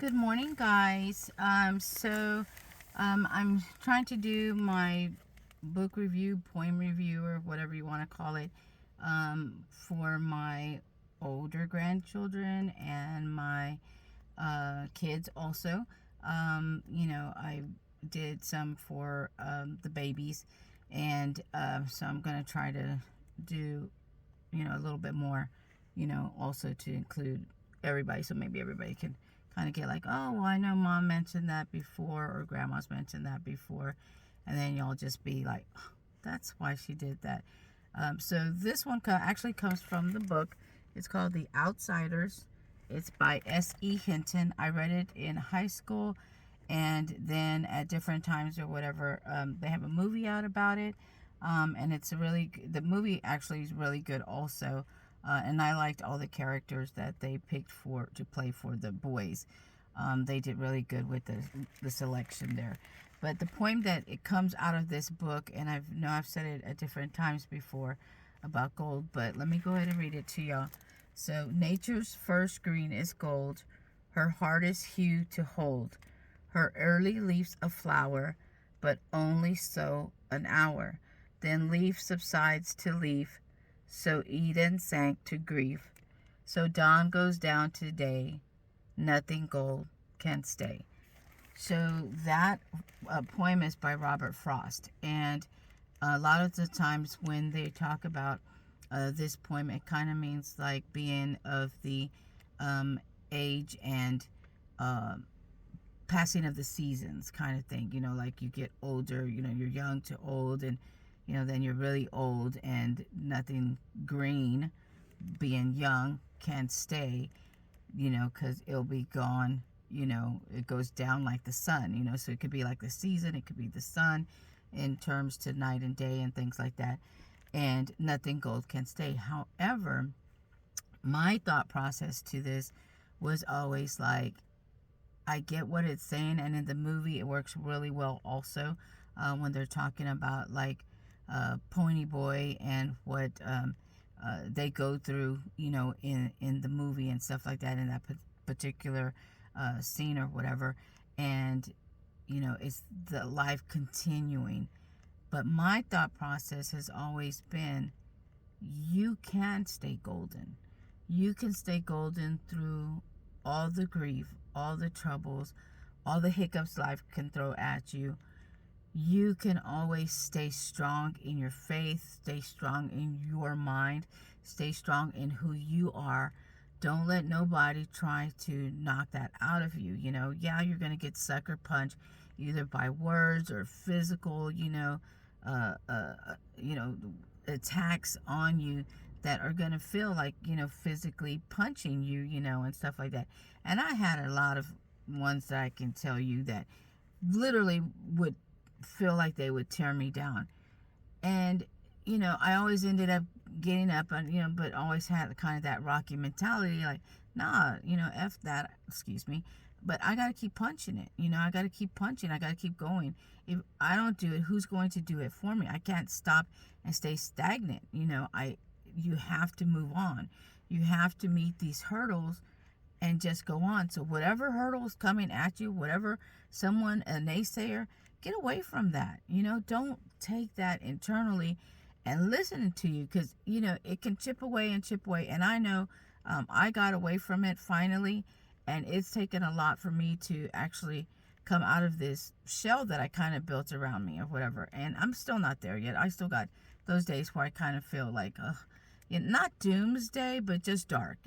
Good morning, guys. I'm trying to do my book review, poem review, or whatever you want to call it, for my older grandchildren and my kids also. I did some for the babies, and so I'm going to try to do, a little bit more, also to include everybody, so maybe everybody can kind of get like, oh, well, I know mom mentioned that before, or grandma's mentioned that before, and then y'all just be like, oh, that's why she did that. So this one actually comes from the book. It's called The Outsiders. It's by S.E. Hinton. I read it in high school, and then at different times or whatever, they have a movie out about it. And the movie actually is really good also. And I liked all the characters that they picked to play for the boys. They did really good with the selection there. But the poem that it comes out of this book, and I've said it at different times before about gold, but let me go ahead and read it to y'all. So, nature's first green is gold, her hardest hue to hold, her early leaves a flower, but only so an hour. Then leaf subsides to leaf, so Eden sank to grief. So dawn goes down to day, nothing gold can stay. So that poem is by Robert Frost. And a lot of the times when they talk about this poem, it kind of means like being of the age and passing of the seasons kind of thing. Like you get older, you're young to old, and then you're really old, and nothing green, being young, can stay, because it'll be gone. It goes down like the sun, so it could be like the season, it could be the sun in terms to night and day and things like that. And nothing gold can stay. However, my thought process to this was always like, I get what it's saying, and in the movie it works really well also, when they're talking about like Pony Boy and what they go through, in the movie and stuff like that, in that particular scene or whatever. And it's the life continuing. But my thought process has always been, you can stay golden. You can stay golden through all the grief, all the troubles, all the hiccups life can throw at you. You can always stay strong in your faith, stay strong in your mind, stay strong in who you are. Don't let nobody try to knock that out of you. Yeah, you're going to get sucker punched either by words or physical, uh, uh, you know, attacks on you that are going to feel like, physically punching you, and stuff like that. And I had a lot of ones that I can tell you that literally would feel like they would tear me down. And, I always ended up getting up and, but always had kind of that Rocky mentality, like, nah, F that, excuse me. But I got to keep punching it. I got to keep punching. I got to keep going. If I don't do it, who's going to do it for me? I can't stop and stay stagnant. You have to move on. You have to meet these hurdles and just go on. So whatever hurdles coming at you, whatever a naysayer, get away from that. Don't take that internally and listen to you, because it can chip away and chip away. And I know, I got away from it finally, and it's taken a lot for me to actually come out of this shell that I kind of built around me or whatever. And I'm still not there yet. I still got those days where I kind of feel like, not doomsday, but just dark,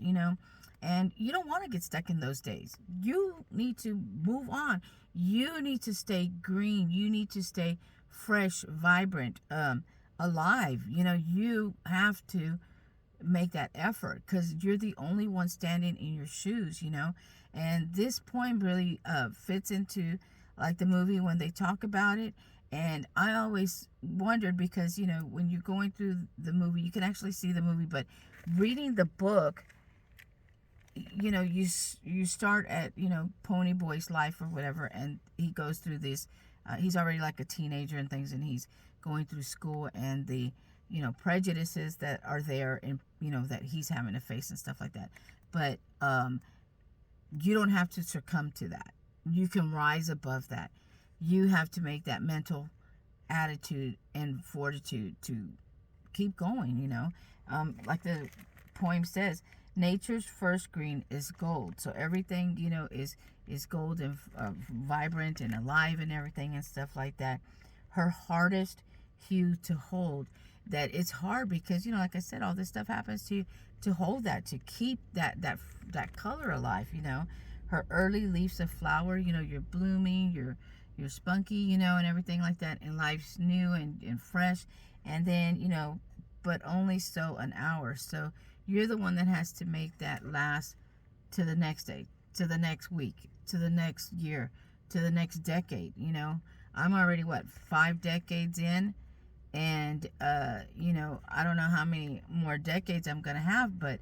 and you don't want to get stuck in those days. You need to move on. You need to stay green. You need to stay fresh, vibrant, alive. You have to make that effort, because you're the only one standing in your shoes. And this poem really fits into like the movie when they talk about it. And I always wondered, because when you're going through the movie, you can actually see the movie, but reading the book, you start at Pony Boy's life or whatever, and he goes through this. He's already like a teenager and things, and he's going through school, and the prejudices that are there, and that he's having to face and stuff like that. But you don't have to succumb to that. You can rise above that. You have to make that mental attitude and fortitude to keep going, like the poem says, nature's first green is gold. So everything, is gold and vibrant and alive and everything and stuff like that. Her hardest hue to hold, that it's hard because, like I said, all this stuff happens to hold that, to keep that color alive. Her early leaves of flower, you're blooming, you're spunky, and everything like that, and life's new and fresh. And then, but only so an hour. So you're the one that has to make that last to the next day, to the next week, to the next year, to the next decade. I'm already 5 decades in, and I don't know how many more decades I'm gonna have, but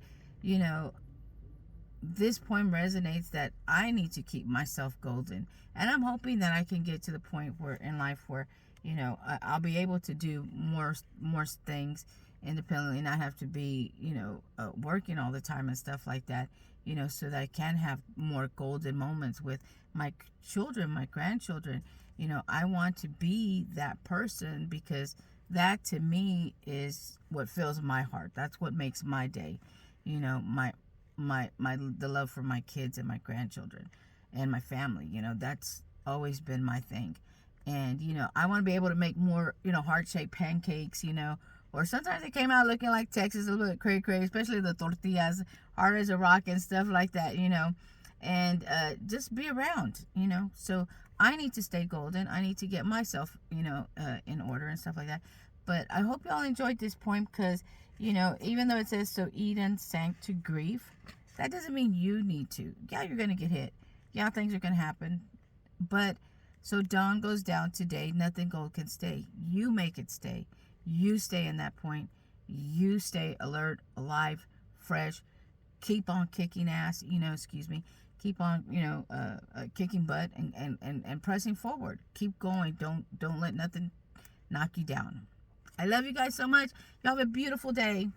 this poem resonates that I need to keep myself golden. And I'm hoping that I can get to the point where in life where, I'll be able to do more things independently, not have to be, working all the time and stuff like that, so that I can have more golden moments with my children, my grandchildren. I want to be that person, because that to me is what fills my heart. That's what makes my day. The love for my kids and my grandchildren and my family. That's always been my thing. And I want to be able to make more heart-shaped pancakes, or sometimes they came out looking like Texas, a little bit cray, especially the tortillas, hard as a rock and stuff like that, and just be around. So I need to stay golden. I need to get myself in order and stuff like that. But I hope y'all enjoyed this poem, because even though it says, so Eden sank to grief, that doesn't mean you need to. Yeah, you're going to get hit. Yeah, things are going to happen. But, so dawn goes down today, nothing gold can stay. You make it stay. You stay in that point. You stay alert, alive, fresh. Keep on kicking ass, Keep on, kicking butt and pressing forward. Keep going. Don't let nothing knock you down. I love you guys so much. Y'all have a beautiful day.